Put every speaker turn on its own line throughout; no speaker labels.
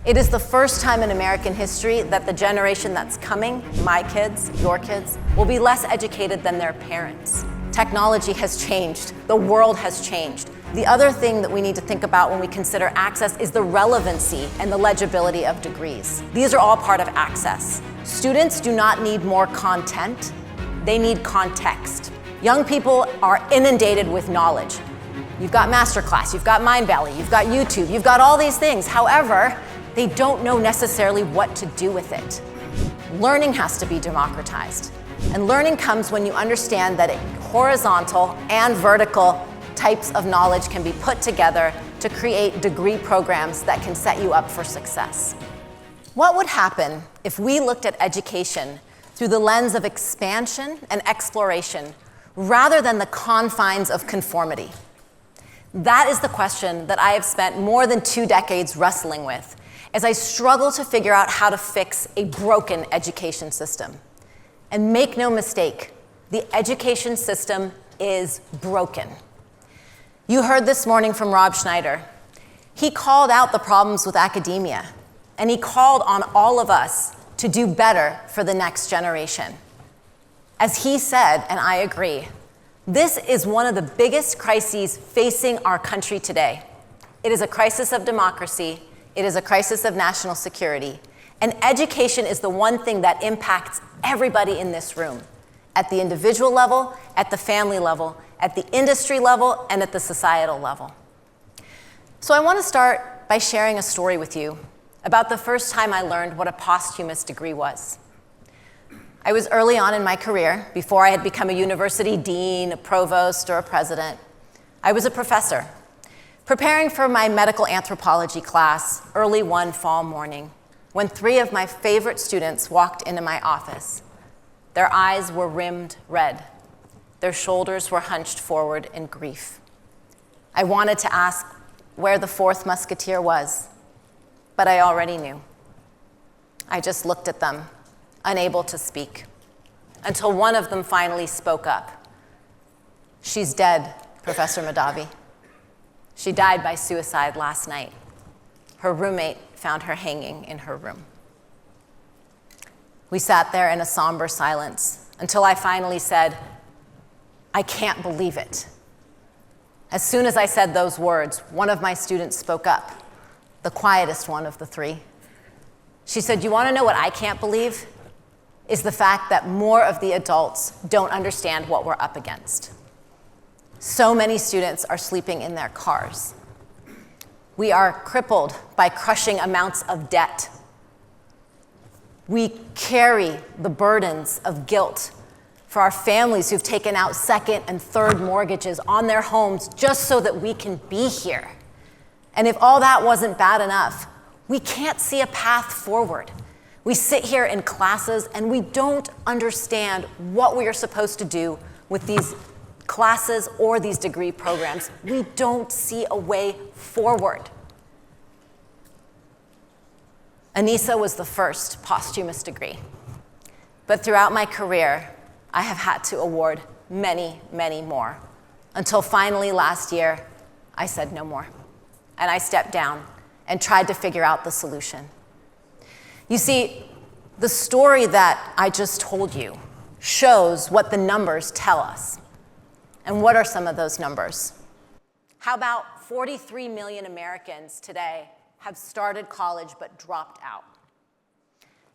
It is the first time in American history that the generation that's coming, my kids, your kids, will be less educated than their parents. Technology has changed. The world has changed. The other thing that we need to think about when we consider access is the relevancy and the legibility of degrees. These are all part of access. Students do not need more content. They need context. Young people are inundated with knowledge. You've got Masterclass, you've got Mindvalley, you've got YouTube, you've got all these things. However, they don't know necessarily what to do with it. Learning has to be democratized. And learning comes when you understand that horizontal and vertical types of knowledge can be put together to create degree programs that can set you up for success. What would happen if we looked at education through the lens of expansion and exploration rather than the confines of conformity? That is the question that I have spent more than 2 decades wrestling with as I struggle to figure out how to fix a broken education system. And make no mistake, the education system is broken. You heard this morning from Rob Schneider. He called out the problems with academia, and he called on all of us to do better for the next generation. As he said, and I agree, this is one of the biggest crises facing our country today. It is a crisis of democracy. It is a crisis of national security. And education is the one thing that impacts everybody in this room, at the individual level, at the family level, at the industry level, and at the societal level. So I want to start by sharing a story with you about the first time I learned what a posthumous degree was. I was early on in my career, before I had become a university dean, a provost, or a president. I was a professor, preparing for my medical anthropology class early one fall morning when 3 of my favorite students walked into my office. Their eyes were rimmed red. Their shoulders were hunched forward in grief. I wanted to ask where the 4th musketeer was, but I already knew. I just looked at them, unable to speak, until one of them finally spoke up. "She's dead, Professor Mahdavi. She died by suicide last night. Her roommate found her hanging in her room." We sat there in a somber silence until I finally said, "I can't believe it." As soon as I said those words, one of my students spoke up, the quietest one of the 3. She said, "You want to know what I can't believe? Is the fact that more of the adults don't understand what we're up against. So many students are sleeping in their cars. We are crippled by crushing amounts of debt. We carry the burdens of guilt for our families who've taken out 2nd and 3rd mortgages on their homes just so that we can be here. And if all that wasn't bad enough, we can't see a path forward. We sit here in classes and we don't understand what we are supposed to do with these classes or these degree programs. We don't see a way forward." Anissa was the first posthumous degree. But throughout my career, I have had to award many, many more, until finally last year, I said no more. And I stepped down and tried to figure out the solution. You see, the story that I just told you shows what the numbers tell us. And what are some of those numbers? How about 43 million Americans today have started college but dropped out?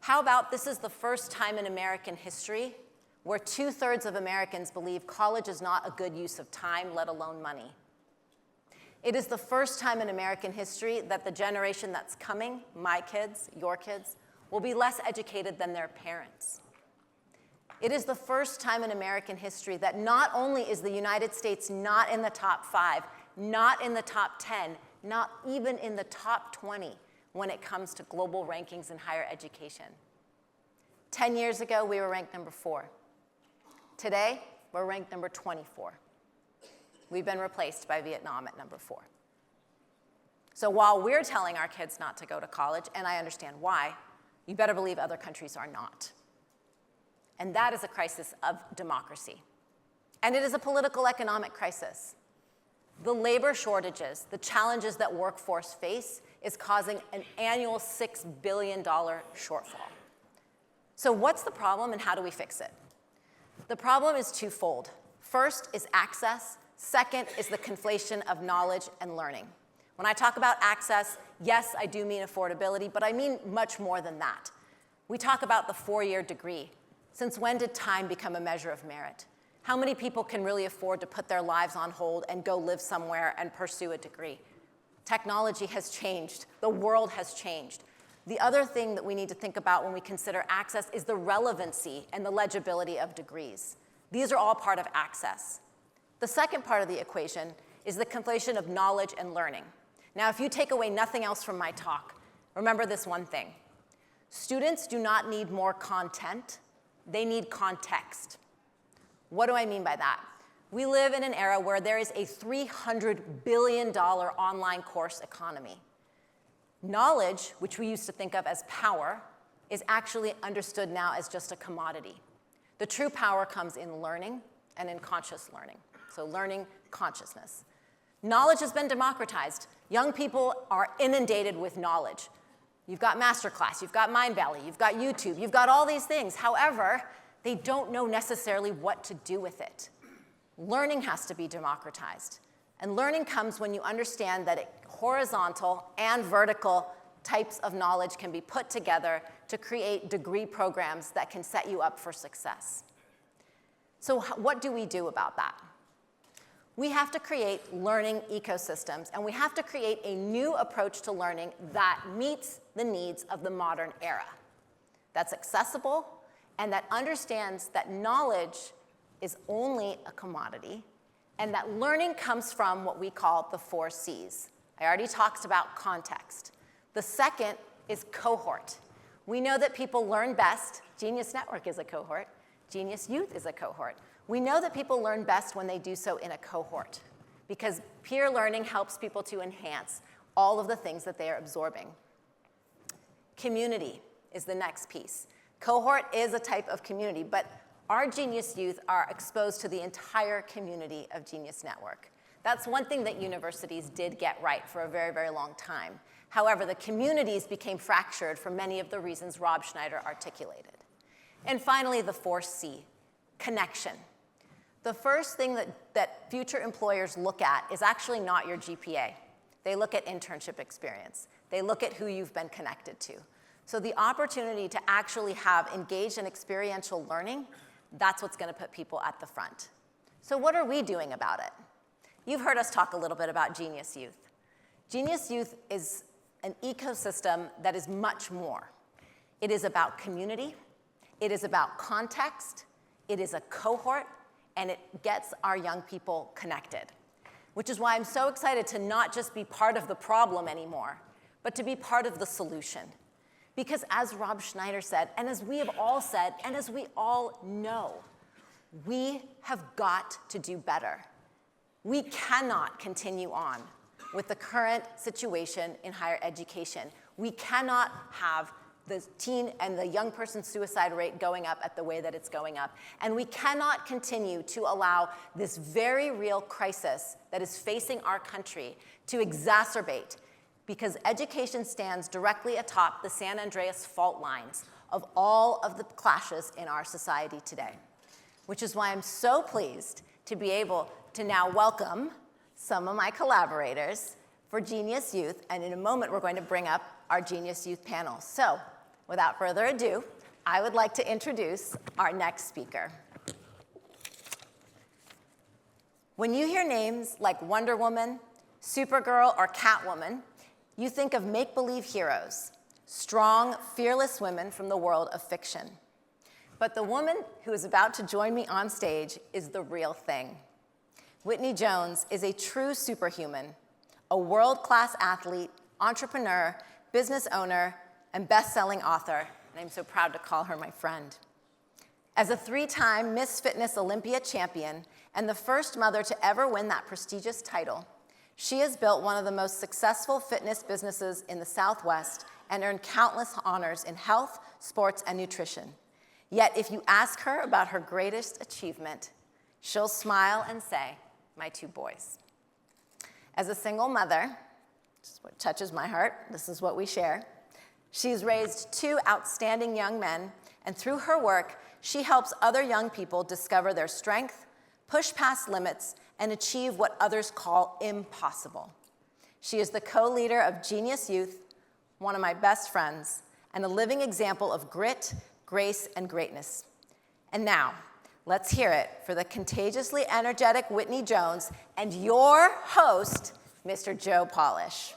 How about this is the first time in American history where 2/3 of Americans believe college is not a good use of time, let alone money? It is the first time in American history that the generation that's coming, my kids, your kids, will be less educated than their parents. It is the first time in American history that not only is the United States not in the top 5, not in the top 10, not even in the top 20 when it comes to global rankings in higher education. 10 years ago, we were ranked number 4. Today, we're ranked number 24. We've been replaced by Vietnam at number 4. So while we're telling our kids not to go to college, and I understand why, you better believe other countries are not. And that is a crisis of democracy. And it is a political economic crisis. The labor shortages, the challenges that workforce face, is causing an annual $6 billion shortfall. So what's the problem and how do we fix it? The problem is twofold. First is access. Second is the conflation of knowledge and learning. When I talk about access, yes, I do mean affordability, but I mean much more than that. We talk about the 4-year degree. Since when did time become a measure of merit? How many people can really afford to put their lives on hold and go live somewhere and pursue a degree? Technology has changed. The world has changed. The other thing that we need to think about when we consider access is the relevancy and the legibility of degrees. These are all part of access. The second part of the equation is the conflation of knowledge and learning. Now, if you take away nothing else from my talk, remember this one thing. Students do not need more content. They need context. What do I mean by that? We live in an era where there is a $300 billion online course economy. Knowledge, which we used to think of as power, is actually understood now as just a commodity. The true power comes in learning and in conscious learning. So learning consciousness. Knowledge has been democratized. Young people are inundated with knowledge. You've got Masterclass, you've got Mindvalley, you've got YouTube, you've got all these things. However, they don't know necessarily what to do with it. Learning has to be democratized. And learning comes when you understand that horizontal and vertical types of knowledge can be put together to create degree programs that can set you up for success. So what do we do about that? We have to create learning ecosystems, and we have to create a new approach to learning that meets the needs of the modern era, that's accessible, and that understands that knowledge is only a commodity, and that learning comes from what we call the 4 C's. I already talked about context. The second is cohort. We know that people learn best. Genius Network is a cohort. Genius Youth is a cohort. We know that people learn best when they do so in a cohort, because peer learning helps people to enhance all of the things that they are absorbing. Community is the next piece. Cohort is a type of community, but our Genius Youth are exposed to the entire community of Genius Network. That's one thing that universities did get right for a very, very long time. However, the communities became fractured for many of the reasons Rob Schneider articulated. And finally, the 4C, connection. The first thing that future employers look at is actually not your GPA. They look at internship experience. They look at who you've been connected to. So the opportunity to actually have engaged and experiential learning, that's what's going to put people at the front. So what are we doing about it? You've heard us talk a little bit about Genius Youth. Genius Youth is an ecosystem that is much more. It is about community. It is about context. It is a cohort. And it gets our young people connected, which is why I'm so excited to not just be part of the problem anymore, but to be part of the solution. Because as Rob Schneider said, and as we have all said, and as we all know, we have got to do better. We cannot continue on with the current situation in higher education. We cannot have the teen and the young person suicide rate going up at the way that it's going up. And we cannot continue to allow this very real crisis that is facing our country to exacerbate, because education stands directly atop the San Andreas fault lines of all of the clashes in our society today. Which is why I'm so pleased to be able to now welcome some of my collaborators for Genius Youth, and in a moment we're going to bring up our Genius Youth panel. So, without further ado, I would like to introduce our next speaker. When you hear names like Wonder Woman, Supergirl, or Catwoman, you think of make-believe heroes, strong, fearless women from the world of fiction. But the woman who is about to join me on stage is the real thing. Whitney Jones is a true superhuman, a world-class athlete, entrepreneur, business owner, and best-selling author, and I'm so proud to call her my friend. As a 3-time Miss Fitness Olympia champion and the first mother to ever win that prestigious title, she has built one of the most successful fitness businesses in the Southwest and earned countless honors in health, sports, and nutrition. Yet if you ask her about her greatest achievement, she'll smile and say, "My 2 boys." As a single mother, what touches my heart. This is what we share. She's raised 2 outstanding young men, and through her work, she helps other young people discover their strength, push past limits, and achieve what others call impossible. She is the co-leader of Genius Youth, one of my best friends, and a living example of grit, grace, and greatness. And now, let's hear it for the contagiously energetic Whitney Jones and your host, Mr. Joe Polish.